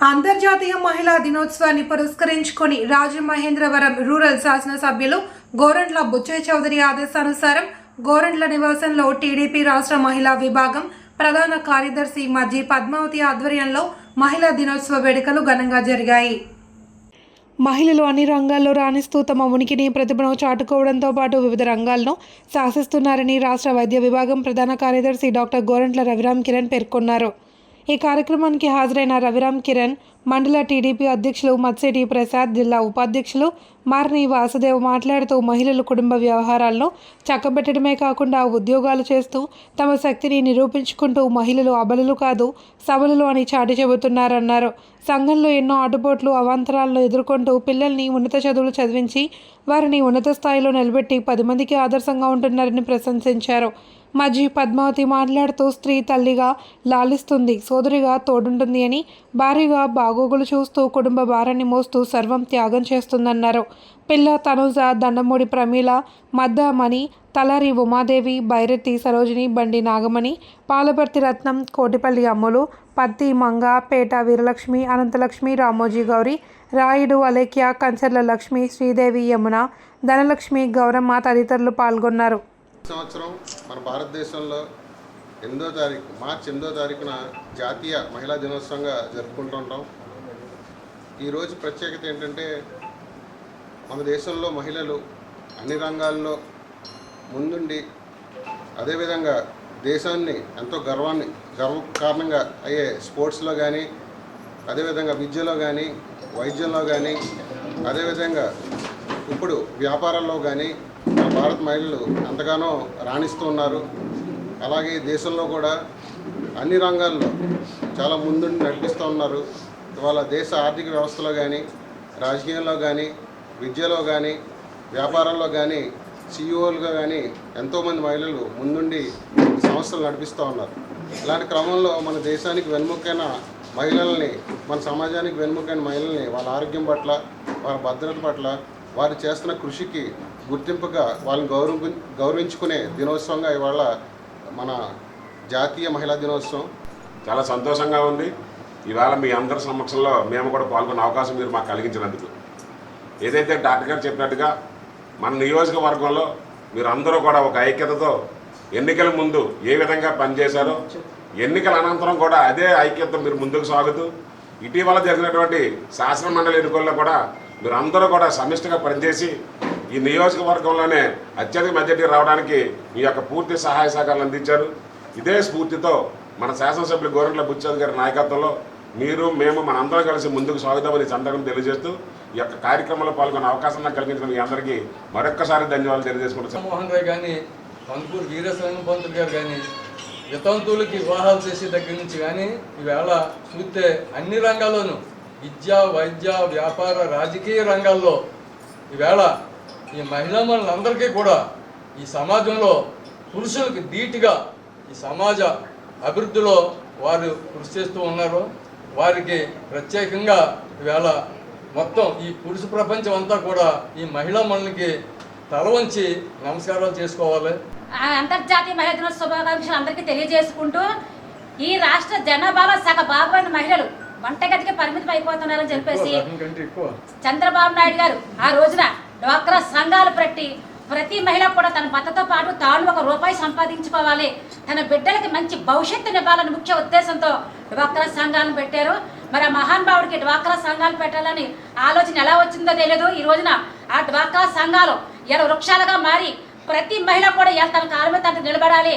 అంతర్జాతీయ మహిళా దినోత్సవాన్ని పురస్కరించుకొని రాజమహేంద్రవరం రూరల్ శాసనసభ్యులు గోరంట్ల బుచ్చయ్య చౌదరి ఆదేశానుసారం గోరంట్ల నివాసంలో టీడీపీ రాష్ట్ర మహిళా విభాగం ప్రధాన కార్యదర్శి మజ్జి పద్మావతి ఆధ్వర్యంలో మహిళా దినోత్సవ వేడుకలు ఘనంగా జరిగాయి. మహిళలు అన్ని రంగాల్లో రాణిస్తూ తమ ఉనికిని ప్రతిభను చాటుకోవడంతో పాటు వివిధ రంగాలను శాసిస్తున్నారని రాష్ట్ర వైద్య విభాగం ప్రధాన కార్యదర్శి డాక్టర్ గోరంట్ల రవిరామ్ కిరణ్ పేర్కొన్నారు. ఈ కార్యక్రమానికి హాజరైన రవిరామ్ కిరణ్, మండల టీడీపీ అధ్యక్షులు మత్సేటి ప్రసాద్, జిల్లా ఉపాధ్యక్షులు మార్ని వాసుదేవ్ మాట్లాడుతూ మహిళలు కుటుంబ వ్యవహారాలను చక్కబెట్టడమే కాకుండా ఉద్యోగాలు చేస్తూ తమ శక్తిని నిరూపించుకుంటూ మహిళలు అబలలు కాదు సబలలు అని చాటి చెబుతున్నారన్నారు. సంఘంలో ఎన్నో ఆటుపోట్లు అవాంతరాలను ఎదుర్కొంటూ పిల్లల్ని ఉన్నత చదువులు చదివించి వారిని ఉన్నత స్థాయిలో నిలబెట్టి 10 మందికి ఆదర్శంగా ఉంటున్నారని ప్రశంసించారు. మజ్జి పద్మావతి మాట్లాడుతూ స్త్రీ తల్లిగా లాలిస్తుంది, సోదరిగా తోడుంటుంది అని, భారీగా బాగోగులు చూస్తూ కుటుంబ భారాన్ని మోస్తూ సర్వం త్యాగం చేస్తుందన్నారు. పిల్ల తనుజ, దండమూడి ప్రమీల, మద్ద మణి, తలారి ఉమాదేవి, బైరెత్తి సరోజిని, బండి నాగమణి, పాలపర్తి రత్నం, కోటిపల్లి అమ్ములు, పత్తి మంగ, పేట వీరలక్ష్మి, అనంతలక్ష్మి, రామోజీ గౌరి, రాయుడు అలేఖ్య, కంచర్ల లక్ష్మి, శ్రీదేవి, యమున, ధనలక్ష్మి, గౌరమ్మ తదితరులు పాల్గొన్నారు. సంవత్సరం మన భారతదేశంలో మార్చి 8వ తారీఖున జాతీయ మహిళా దినోత్సవంగా జరుపుకుంటుంటాం. ఈరోజు ప్రత్యేకత ఏంటంటే మన దేశంలో మహిళలు అన్ని రంగాల్లో ముందుండి అదేవిధంగా దేశాన్ని ఎంతో గర్వకారణంగా అయ్యే స్పోర్ట్స్లో కానీ, అదేవిధంగా విద్యలో కానీ, వైద్యంలో కానీ, అదేవిధంగా ఇప్పుడు వ్యాపారాల్లో కానీ మన భారత మహిళలు ఎంతగానో రాణిస్తూ ఉన్నారు. అలాగే దేశంలో కూడా అన్ని రంగాల్లో చాలా ముందుండి నడిపిస్తూ ఉన్నారు. ఇవాళ దేశ ఆర్థిక వ్యవస్థలో కానీ, రాజకీయంలో కానీ, విద్యలో కానీ, వ్యాపారంలో కానీ, సిఇఓలుగా కానీ ఎంతోమంది మహిళలు ముందుండి సంస్థలు నడిపిస్తూ ఉన్నారు. ఇలాంటి క్రమంలో మన దేశానికి వెన్నుముకైన మహిళల్ని, మన సమాజానికి వెన్నుముకైన మహిళల్ని వాళ్ళ ఆరోగ్యం పట్ల, వాళ్ళ భద్రత పట్ల వారు చేస్తున్న కృషికి గుర్తింపుగా వాళ్ళని గౌరవించుకునే దినోత్సవంగా ఇవాళ మన జాతీయ మహిళా దినోత్సవం. చాలా సంతోషంగా ఉంది. ఇవాళ మీ అందరి సమక్షంలో మేము కూడా పాల్గొనే అవకాశం మీరు మాకు కలిగించినందుకు. ఏదైతే డాక్టర్ గారు చెప్పినట్టుగా మన నియోజకవర్గంలో మీరు అందరూ కూడా ఒక ఐక్యతతో ఎన్నికల ముందు ఏ విధంగా పనిచేశారో, ఎన్నికల అనంతరం కూడా అదే ఐక్యత మీరు ముందుకు సాగుతూ ఇటీవల జరిగినటువంటి శాసన మండలి ఎన్నికల్లో కూడా మీరు అందరూ కూడా సమిష్టిగా పనిచేసి ఈ నియోజకవర్గంలోనే అత్యధిక మెజార్టీ రావడానికి మీ యొక్క పూర్తి సహాయ సహకారాలు అందించారు. ఇదే స్ఫూర్తితో మన శాసనసభ్యులు గోరంట్ల బుచ్చయ్య గారి నాయకత్వంలో మేము మనందరం కలిసి ముందుకు సాగుతామని సందర్భం తెలియజేస్తూ ఈ యొక్క కార్యక్రమంలో పాల్గొనే అవకాశం నాకు కలిగించిన మీ అందరికీ మరొక్కసారి ధన్యవాదాలు తెలియజేసుకుంటున్నాను. మోహన్ రాయ్ కానీ, కందుకూరు వీరస్వామి పంతులు గారు కానీ, వితంతువులకి వివాహాలు చేసే దగ్గర నుంచి కానీ ఈవేళ చూస్తే అన్ని రంగాల్లోనూ విద్య, వైద్య, వ్యాపార, రాజకీయ రంగాల్లో ఈవేళ ఈ మహిళా మనులందరికీ కూడా ఈ సమాజంలో పురుషులకు ధీటుగా ఈ సమాజ అభివృద్ధిలో వారు కృషి చేస్తూ ఉన్నారు. వారికి ప్రత్యేకంగా ఈవేళ మొత్తం ఈ పురుష ప్రపంచం అంతా కూడా ఈ మహిళా మనులకి తల వంచి నమస్కారాలు చేసుకోవాలి. అంతర్జాతీయ మహిళా దినోత్సవ శుభాకాంక్షలు అందరికీ తెలియజేసుకుంటూ, ఈ రాష్ట్ర జనాభాలో సగ భాగమైన మహిళలు వంటగదికి పరిమితం అయిపోతున్నారని చెప్పేసి చంద్రబాబు నాయుడు గారు ఆ రోజున డ్వాక్రా సంఘాలు పెట్టి ప్రతి మహిళ కూడా తన భర్తతో పాటు తాను ₹1 సంపాదించుకోవాలి, తన బిడ్డలకి మంచి భవిష్యత్తునివ్వాలని ముఖ్య ఉద్దేశంతో డ్వాక్రా సంఘాలను పెట్టారు. మరి ఆ మహానుభావుడికి డ్వాక్రా సంఘాలు పెట్టాలని ఆలోచన ఎలా వచ్చిందో తెలియదు. ఈ రోజున ఆ డ్వాక్రా సంఘాలు ఇలా వృక్షాలుగా మారి ప్రతి మహిళ కూడా తన కాళ్ళ మీద తనకు నిలబడాలి,